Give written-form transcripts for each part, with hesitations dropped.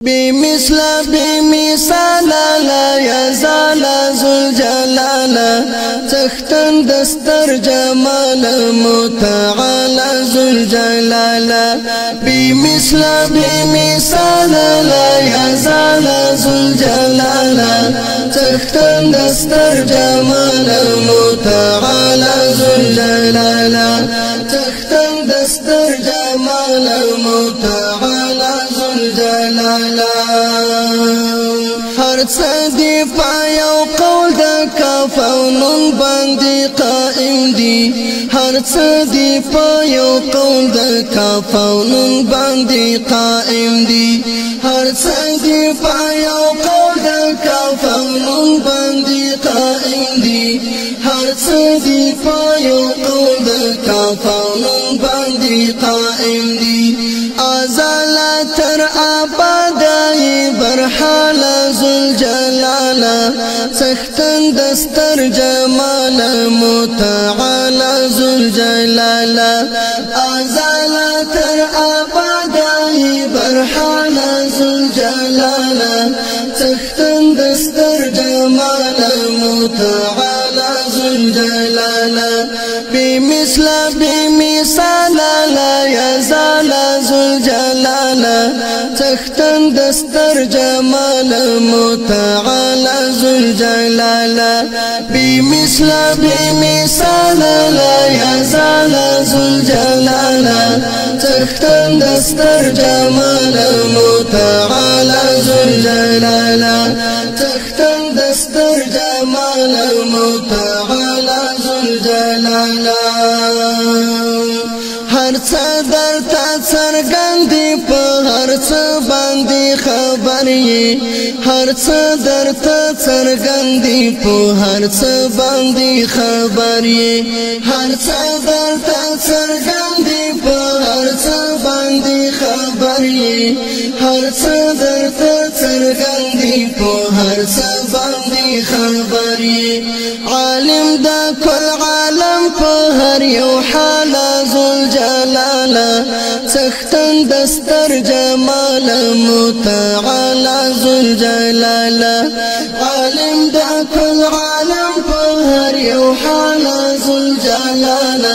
بمثل بمثال لا يزال ذو الجلال تختن دستر جمال متعالى ذو الجلال بمثل بمثال لا يزال ذو الجلال تختن دستر جمال متعالى ذو الجلال تختن دستر جمال متعالى ذو الجلال هر څه دی پایو قول د کاف او نون باندې قائم دی هر څه دی پایو قول د کاف او نون باندې قائم دی هر څه دی پایو قول د کاف او نون باندې قائم دی هر څه دی پایو قول د کاف او نون باندې قائم دی ازال تر آبادای برحال ذو الجلال سختن دستر جمال متعال ذو الجلال ازال تر آبادای برحال ذو الجلال سختن دستر جمال متعال ذو الجلال بمثل بمثال لا يزال ذو الجلال تختن دستر جمال متعال ذو الجلال بمثل بمثال لا يزال ذو الجلال تختن دستر جمال متعال ذو الجلال تختن دستر جمال متعال ذو الجلال هر څه درته څرګندې په هر څه باندې خبر یې هر څه درته څرګندې په هر څه باندې خبر یې هر څه درته څرګندې په هر څه باندې خبر یې هر څه درته څرګندې په هر څه باندې خبر یې عالم د کل عالم په هر یو حال ذو الجلال سختن دستر جمال متعال ذو الجلال عالم د کل عالم په هر یو حال ذو الجلال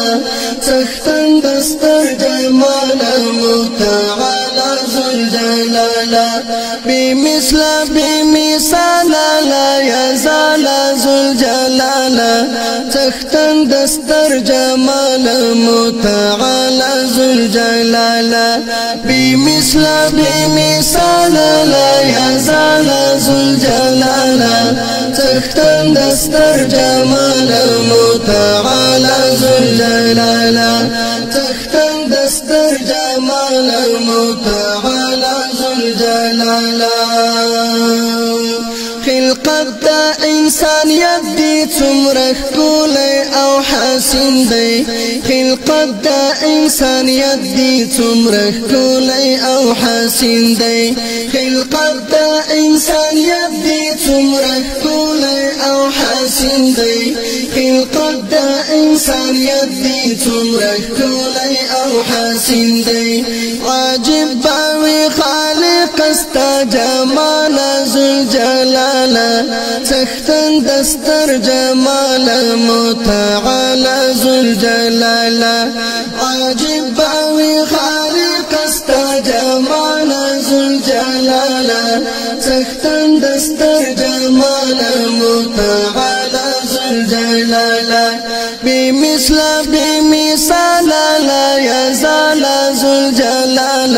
سختن دستر جمال متعال ذو الجلال بمثل بمثال لا يزال ذو الجلال تختن دستر جمال متعال ذو الجلال بمثل بمثال لا يزال ذو الجلال تختن دستر جمال متعال ذو الجلال تختن دستر جمال متعال ذو الجلال خلقت دا انسانیت دی څومره ښکلی او حسین دی خلقت دا انسانیت دی څومره ښکلی او حسین دی خلقت دا انسانیت دی څومره ښکلی او حسین دی خلقت دا انسانیت دی څومره ښکلی او حسین دی عجیب باوی خالق استا جمال ذو الجلال تختن دستر جمال متعال ذو الجلال عجیب باوی خالق استا جمال ذو الجلال تختن دستر جمال متعال ذو الجلال بمثل بمثال لا يزال ذو الجلال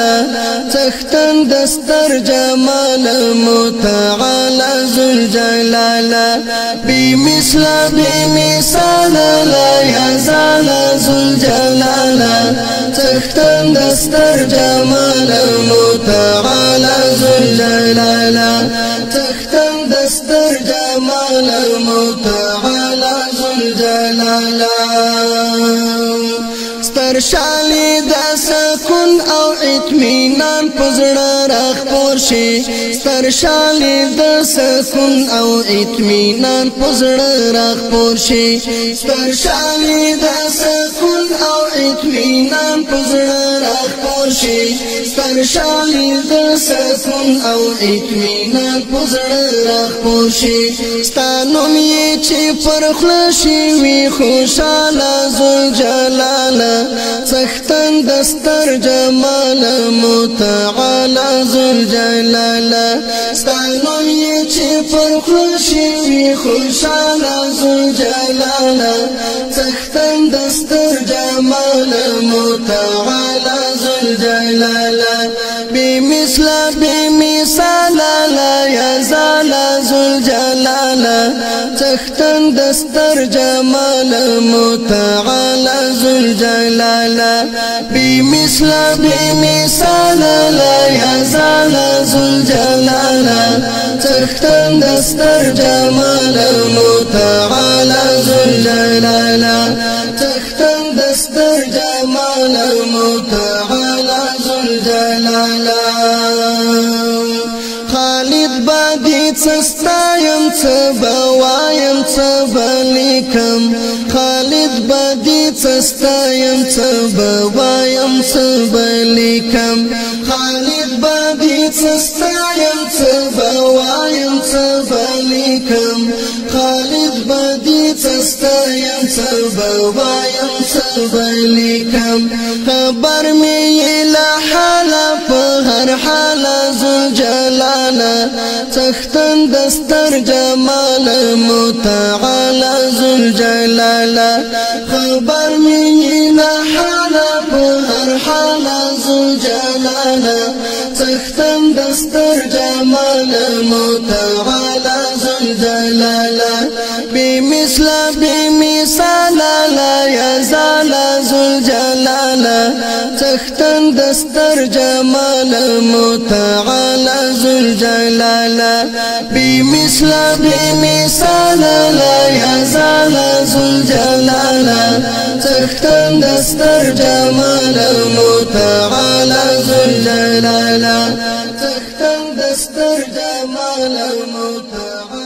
تختن دستر جمال متعال ذو الجلال بمثل بمثال لا يزال ذو الجلال تختن دستر جمال متعال ذو الجلال تختن دستر جمال متعال ذو الجلال ستر شالی دا سکون او اطمینان پزړه راخپور شي ستر شالې د سکون او اطمینان پزړه راخپور شي ستر شالې د سکون او اطمینان پزړه راخپور شي ستر شالې د سکون او اطمینان پزړه راخپور شي ستانوم یې چې پر خوله شي وي خوشاله ذوالجلاله څښتن د ستر جمال متعالی ذوالجلاله ستانوم یې چې پر خوله شي وي خوشاله ذوالجلاله څښتن د ستر جمال متعالی ذوالجلاله بمثل بمثال لا يزال ذوالجلاله څښتن د ستر جمال متعالی ذوالجلاله بمثل بمثال لا يزال ذوالجلاله څښتن د ستر جمال متعالی ذوالجلاله څښتن د ستر جمال متعالی ذوالجلاله خالد بادي څستایم څه بوایم څه بلیکم خالد بادي څستایم څه بوایم څه بلیکم خالد بادي څستایم څه بوایم څه بلیکم خالد بادي څستایم څه بوایم څه بلیکم خبر مې له حاله په هر حال ذوالجلاله څښتن د ستر جمال متعالی ذوالجلاله خبر مې له حاله په هر حال ذوالجلاله څښتن د ستر جمال متعالی ذوالجلاله بمثل بمثال لا يزال ذوالجلاله څښتن د ستر جمال متعالی ذوالجلاله بمثل بمثال لا يزال ذوالجلاله څښتن د ستر جمال متعالی ذوالجلاله څښتن د ستر جمال متعالی